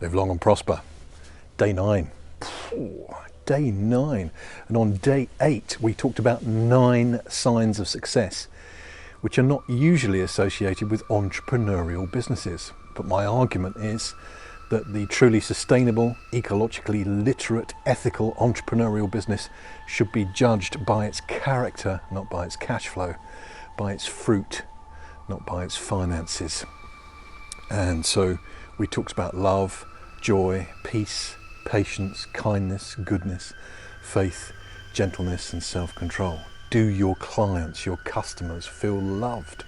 Live long and prosper. Day 9. Day 9. And on day 8, we talked about 9 signs of success, which are not usually associated with entrepreneurial businesses. But my argument is that the truly sustainable, ecologically literate, ethical entrepreneurial business should be judged by its character, not by its cash flow, by its fruit, not by its finances. And so we talked about love, joy, peace, patience, kindness, goodness, faith, gentleness and self-control. Do your clients, your customers feel loved?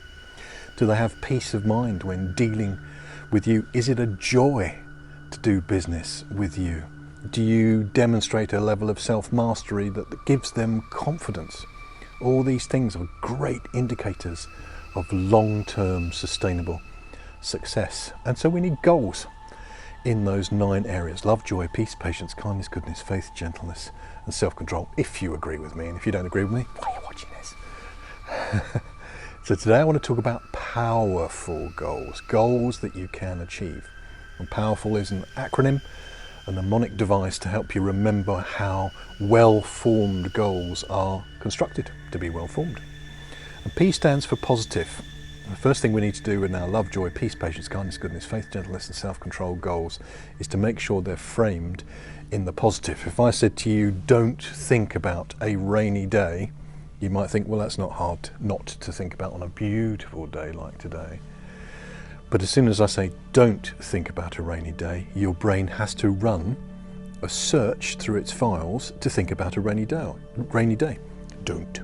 Do they have peace of mind when dealing with you? Is it a joy to do business with you? Do you demonstrate a level of self-mastery that gives them confidence? All these things are great indicators of long-term sustainable success. And so we need goals in those 9 areas: love, joy, peace, patience, kindness, goodness, faith, gentleness and self-control. If you agree with me, and if you don't agree with me, why are you watching this? So today I want to talk about powerful goals, goals that you can achieve. And powerful is an acronym, a mnemonic device to help you remember how well-formed goals are constructed to be well-formed. And P stands for positive. The first thing we need to do with our love, joy, peace, patience, kindness, goodness, faith, gentleness and self-control goals is to make sure they're framed in the positive. If I said to you, don't think about a rainy day, you might think, well, that's not hard not to think about on a beautiful day like today. But as soon as I say, don't think about a rainy day, your brain has to run a search through its files to think about a rainy day. Don't.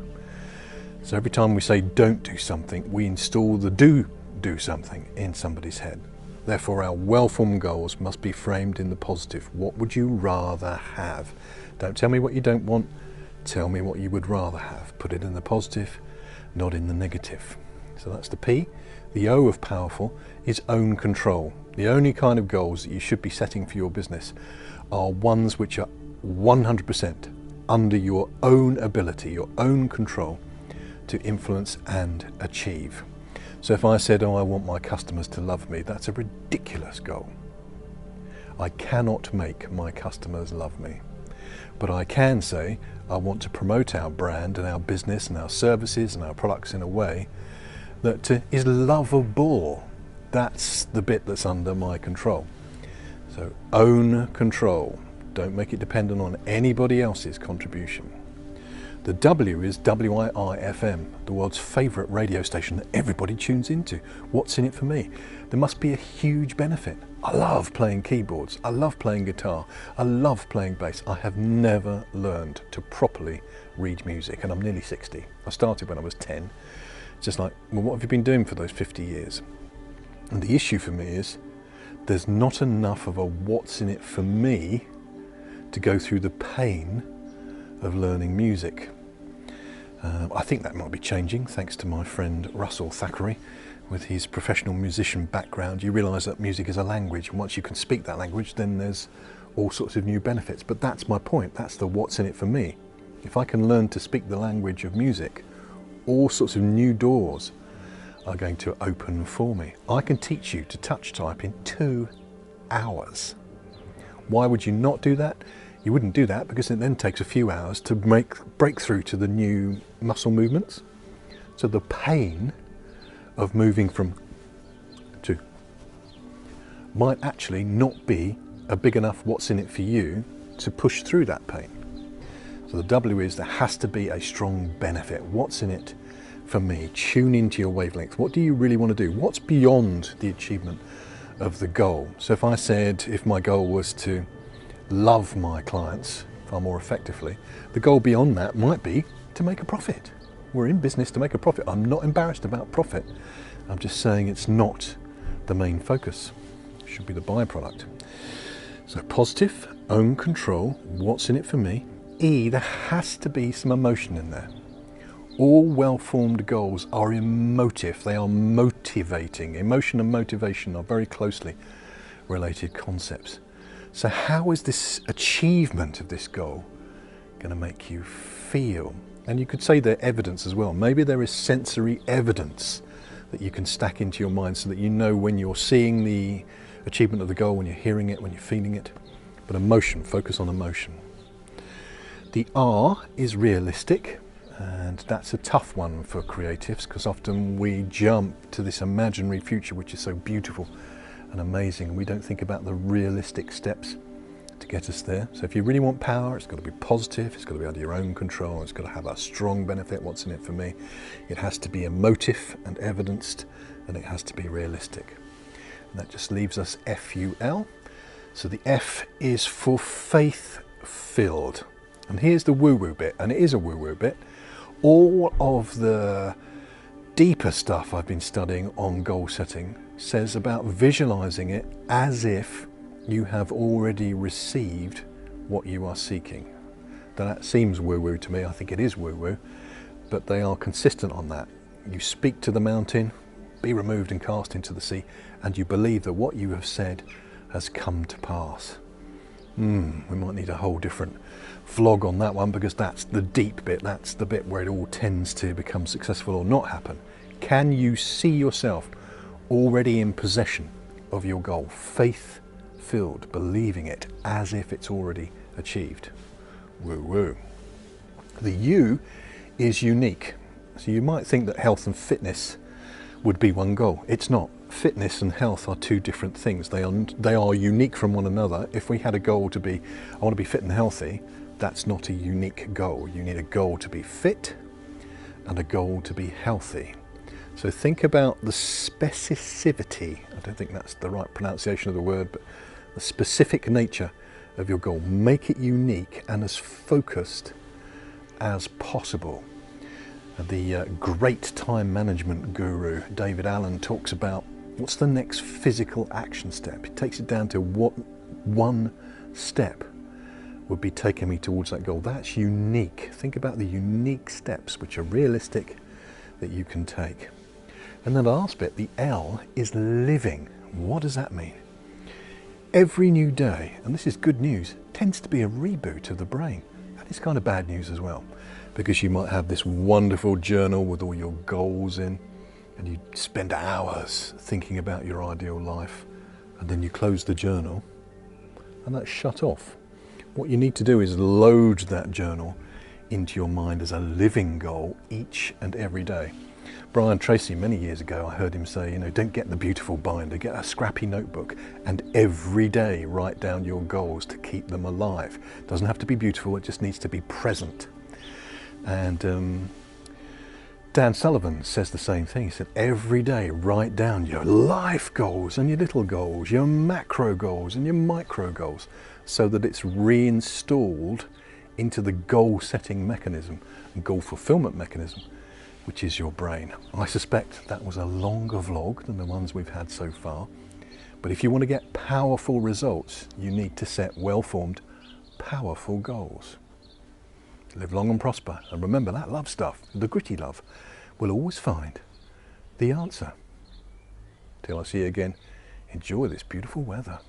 So every time we say don't do something, we install the do something in somebody's head. Therefore, our well-formed goals must be framed in the positive. What would you rather have? Don't tell me what you don't want. Tell me what you would rather have. Put it in the positive, not in the negative. So that's the P. The O of powerful is own control. The only kind of goals that you should be setting for your business are ones which are 100% under your own ability, your own control to influence and achieve. So if I said, oh, I want my customers to love me, that's a ridiculous goal. I cannot make my customers love me. But I can say, I want to promote our brand and our business and our services and our products in a way that is lovable. That's the bit that's under my control. So own control. Don't make it dependent on anybody else's contribution. The W is WIIFM, the world's favourite radio station that everybody tunes into. What's in it for me? There must be a huge benefit. I love playing keyboards. I love playing guitar. I love playing bass. I have never learned to properly read music, and I'm nearly 60. I started when I was 10. Just like, well, what have you been doing for those 50 years? And the issue for me is there's not enough of a what's in it for me to go through the pain of learning music. I think that might be changing thanks to my friend Russell Thackeray. With his professional musician background, you realise that music is a language, and once you can speak that language, then there's all sorts of new benefits. But that's my point. That's the what's in it for me. If I can learn to speak the language of music, all sorts of new doors are going to open for me. I can teach you to touch type in 2 hours. Why would you not do that? You wouldn't do that because it then takes a few hours to break through to the new muscle movements. So the pain of moving from to might actually not be a big enough what's in it for you to push through that pain. So the W is there has to be a strong benefit. What's in it for me? Tune into your wavelength. What do you really want to do? What's beyond the achievement of the goal? So if I said, if my goal was to love my clients far more effectively, the goal beyond that might be to make a profit. We're in business to make a profit. I'm not embarrassed about profit. I'm just saying it's not the main focus. It should be the byproduct. So positive, own control, what's in it for me? E, there has to be some emotion in there. All well-formed goals are emotive. They are motivating. Emotion and motivation are very closely related concepts. So how is this achievement of this goal going to make you feel? And you could say they're evidence as well. Maybe there is sensory evidence that you can stack into your mind so that you know when you're seeing the achievement of the goal when you're hearing it, when you're feeling it, but emotion, focus on emotion. The R is realistic, and that's a tough one for creatives because often we jump to this imaginary future which is so beautiful and amazing, and we don't think about the realistic steps to get us there. So if you really want power, it's got to be positive, it's got to be under your own control, it's got to have a strong benefit. What's in it for me? It has to be emotive and evidenced, and it has to be realistic. And that just leaves us F-U-L. So the F is for faith-filled. And here's the woo-woo bit, and it is a woo-woo bit. All of the deeper stuff I've been studying on goal setting says about visualizing it as if you have already received what you are seeking. Now that seems woo-woo to me, I think it is woo-woo, but they are consistent on that. You speak to the mountain, be removed and cast into the sea, and you believe that what you have said has come to pass. We might need a whole different vlog on that one, because that's the deep bit, that's the bit where it all tends to become successful or not happen. Can you see yourself already in possession of your goal? Faith-filled, believing it as if it's already achieved. Woo-woo. The U is unique. So you might think that health and fitness would be one goal. It's not. Fitness and health are two different things. They are unique from one another. If we had a goal to be, I want to be fit and healthy, that's not a unique goal. You need a goal to be fit and a goal to be healthy. So think about the specificity, I don't think that's the right pronunciation of the word, but the specific nature of your goal. Make it unique and as focused as possible. The great time management guru David Allen talks about what's the next physical action step. He takes it down to what one step would be taking me towards that goal. That's unique. Think about the unique steps which are realistic that you can take. And then the last bit, the L, is living. What does that mean? Every new day, and this is good news, tends to be a reboot of the brain. And it's kind of bad news as well, because you might have this wonderful journal with all your goals in, and you spend hours thinking about your ideal life, and then you close the journal and that's shut off. What you need to do is load that journal into your mind as a living goal each and every day. Brian Tracy, many years ago, I heard him say, don't get the beautiful binder, get a scrappy notebook and every day write down your goals to keep them alive. It doesn't have to be beautiful, it just needs to be present. And Dan Sullivan says the same thing. He said, every day write down your life goals and your little goals, your macro goals and your micro goals, so that it's reinstalled into the goal setting mechanism and goal fulfillment mechanism, which is your brain. I suspect that was a longer vlog than the ones we've had so far, but if you want to get powerful results, you need to set well-formed, powerful goals. Live long and prosper, and remember that love stuff, the gritty love, will always find the answer. Till I see you again, enjoy this beautiful weather.